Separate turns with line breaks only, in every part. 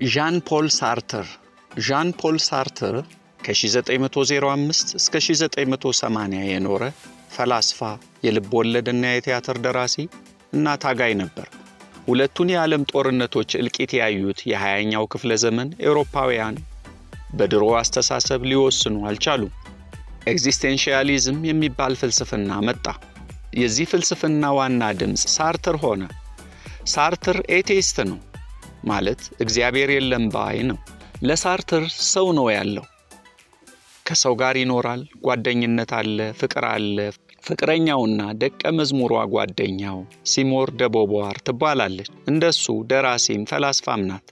ዣን ፖል ሳርተር ከ1905 እስከ 1980 የኖረ ፈላስፋ የልብ ወለድና የቲያትር ደራሲ እና ታጋይ ነበር። ሁለቱን የዓለም ጦርነቶች እልቂት ያዩት የ20ኛው ክፍለ ዘመን አውሮፓውያን በድሮ አስተሳሰብ ሊወስኑ አልቻሉም። ኤግዚስቴንሻሊዝም የሚባል ፍልስፍና መጣ። የዚህ ፍልስፍና ዋና ድምጽ ሳርተር ሆነ። ሳርተር ኤቲስት ነው ማለት እግዚአብሔር የለም ባይ ነው። ለሳርተር ሰው ነው ያለው። ከሰው ጋር ይኖራል፣ ጓደኝነት አለ፣ ፍቅር አለ። ፍቅረኛውና ደቀ መዝሙሯ ጓደኛው ሲሞር ደቦቧር ትባላለች። እንደሱ ደራሲም ፈላስፋም ናት።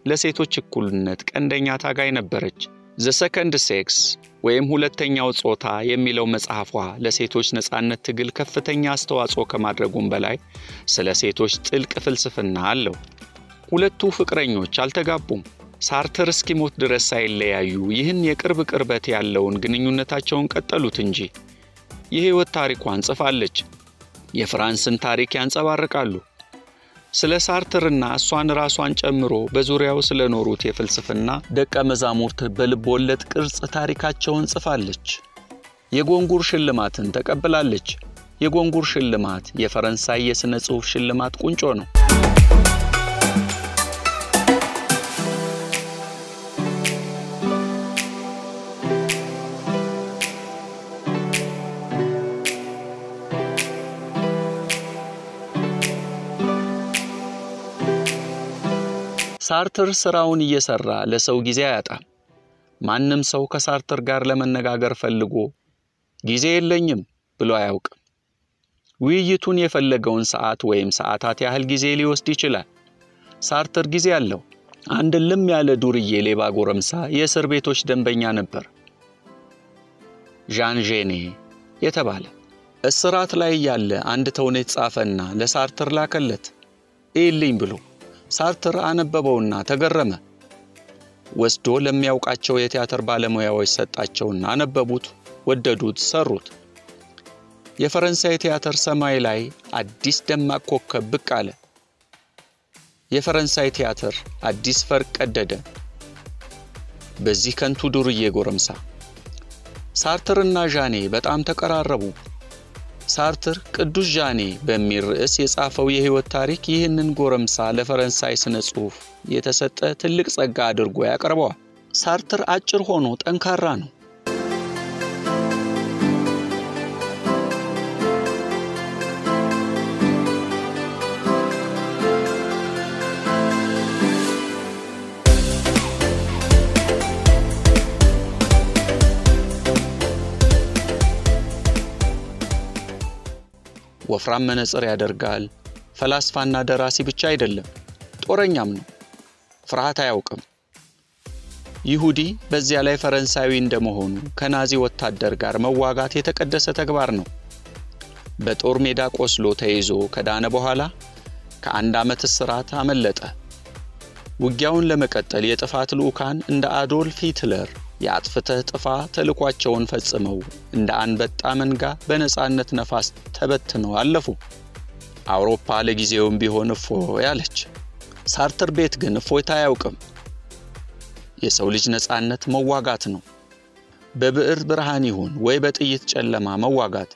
ለሴቶች እኩልነት ቀንደኛ ታጋይ ነበረች። ዘ ሰከንድ ሴክስ ወይም ሁለተኛው ጾታ የሚለው መጽሐፏ ለሴቶች ነጻነት ትግል ከፍተኛ አስተዋጽኦ ከማድረጉም በላይ ስለ ሴቶች ጥልቅ ፍልስፍና አለው። ሁለቱ ፍቅረኞች አልተጋቡም። ሳርተር እስኪሞት ድረስ ሳይለያዩ ይህን የቅርብ ቅርበት ያለውን ግንኙነታቸውን ቀጠሉት እንጂ የህይወት ታሪኳን ጽፋለች። የፍራንስን ታሪክ ያንጸባርቃሉ። ስለ ሳርተርና እሷን ራሷን ጨምሮ በዙሪያው ስለኖሩት የፍልስፍና ደቀ መዛሙርት በልብ ወለድ ቅርጽ ታሪካቸውን ጽፋለች። የጎንጉር ሽልማትን ተቀብላለች። የጎንጉር ሽልማት የፈረንሳይ የሥነ ጽሑፍ ሽልማት ቁንጮ ነው። ሳርተር ስራውን እየሰራ ለሰው ጊዜ አያጣም። ማንንም ሰው ከሳርተር ጋር ለመነጋገር ፈልጎ ጊዜ የለኝም ብሎ አያውቅም። ውይይቱን የፈለገውን ሰዓት ወይም ሰዓታት ያህል ጊዜ ሊወስድ ይችላል። ሳርተር ጊዜ አለው። አንድ ልም ያለ ዱርዬ ሌባ ጎረምሳ የእስር ቤቶች ደንበኛ ነበር። ዣን ጄኔ የተባለ እስራት ላይ ያለ አንድ ተውኔት ጻፈና ለሳርተር ላከለት እልኝ ብሎ። ሳርተር አነበበውና ተገረመ። ወስዶ ለሚያውቃቸው የቲያትር ባለሙያዎች ሰጣቸውና አነበቡት፣ ወደዱት፣ ሰሩት። የፈረንሳይ ቲያትር ሰማይ ላይ አዲስ ደማቅ ኮከብ ብቅ አለ። የፈረንሳይ ቲያትር አዲስ ፈርቅ ቀደደ። በዚህ ከንቱ ዱርዬ ጎረምሳ ሳርተርና ዣኔ በጣም ተቀራረቡ። ሳርተር ቅዱስ ዣኔ በሚል ርዕስ የጻፈው የህይወት ታሪክ ይህንን ጎረምሳ ለፈረንሳይ ስነ ጽሑፍ የተሰጠ ትልቅ ጸጋ አድርጎ ያቀርበዋል። ሳርተር አጭር ሆኖ ጠንካራ ነው። ወፍራም መነጽር ያደርጋል። ፈላስፋና ደራሲ ብቻ አይደለም፣ ጦረኛም ነው። ፍርሃት አያውቅም። ይሁዲ በዚያ ላይ ፈረንሳዊ እንደመሆኑ ከናዚ ወታደር ጋር መዋጋት የተቀደሰ ተግባር ነው። በጦር ሜዳ ቆስሎ ተይዞ ከዳነ በኋላ ከአንድ ዓመት እስራት አመለጠ። ውጊያውን ለመቀጠል የጥፋት ልኡካን እንደ አዶልፍ ሂትለር ያጥፍተህ ጥፋ ተልኳቸውን ፈጽመው እንደ አንበጣ መንጋ በነጻነት ነፋስ ተበትነው አለፉ። አውሮፓ ለጊዜውም ቢሆን እፎይ አለች። ሳርተር ቤት ግን እፎይታ አያውቅም። የሰው ልጅ ነጻነት መዋጋት ነው። በብዕር ብርሃን ይሁን ወይ በጥይት ጨለማ መዋጋት።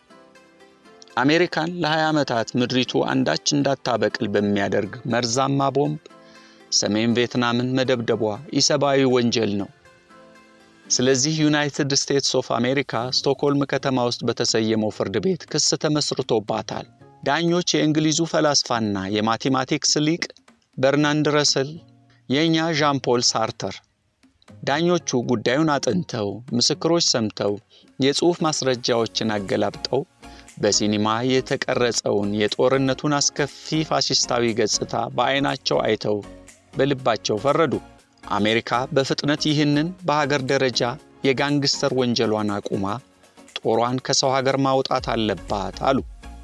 አሜሪካን ለ20 ዓመታት ምድሪቱ አንዳች እንዳታበቅል በሚያደርግ መርዛማ ቦምብ ሰሜን ቪየትናምን መደብደቧ ኢሰብአዊ ወንጀል ነው። ስለዚህ ዩናይትድ ስቴትስ ኦፍ አሜሪካ ስቶክሆልም ከተማ ውስጥ በተሰየመው ፍርድ ቤት ክስ ተመስርቶባታል። ዳኞች የእንግሊዙ ፈላስፋና የማቴማቲክስ ሊቅ በርናንድ ረሰል፣ የኛ ዣን ፖል ሳርተር። ዳኞቹ ጉዳዩን አጥንተው ምስክሮች ሰምተው የጽሑፍ ማስረጃዎችን አገላብጠው በሲኒማ የተቀረጸውን የጦርነቱን አስከፊ ፋሺስታዊ ገጽታ በአይናቸው አይተው በልባቸው ፈረዱ። አሜሪካ በፍጥነት ይህንን በሀገር ደረጃ የጋንግስተር ወንጀሏን አቁማ ጦሯን ከሰው ሀገር ማውጣት አለባት አሉ።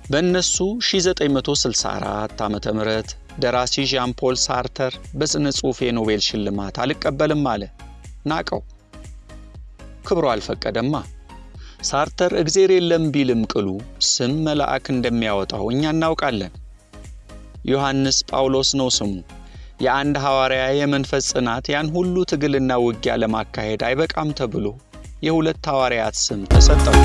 በእነሱ 1964 ዓመተ ምህረት ደራሲ ዣን ፖል ሳርተር በስነ ጽሑፍ የኖቤል ሽልማት አልቀበልም አለ። ናቀው። ክብሩ አልፈቀደማ። ሳርተር እግዚአብሔር የለም ቢልም ቅሉ ስም መልአክ እንደሚያወጣው እኛ እናውቃለን። ዮሐንስ ጳውሎስ ነው ስሙ። የአንድ ሐዋርያ የመንፈስ ጽናት ያን ሁሉ ትግልና ውጊያ ለማካሄድ አይበቃም ተብሎ የሁለት ሐዋርያት ስም ተሰጠው።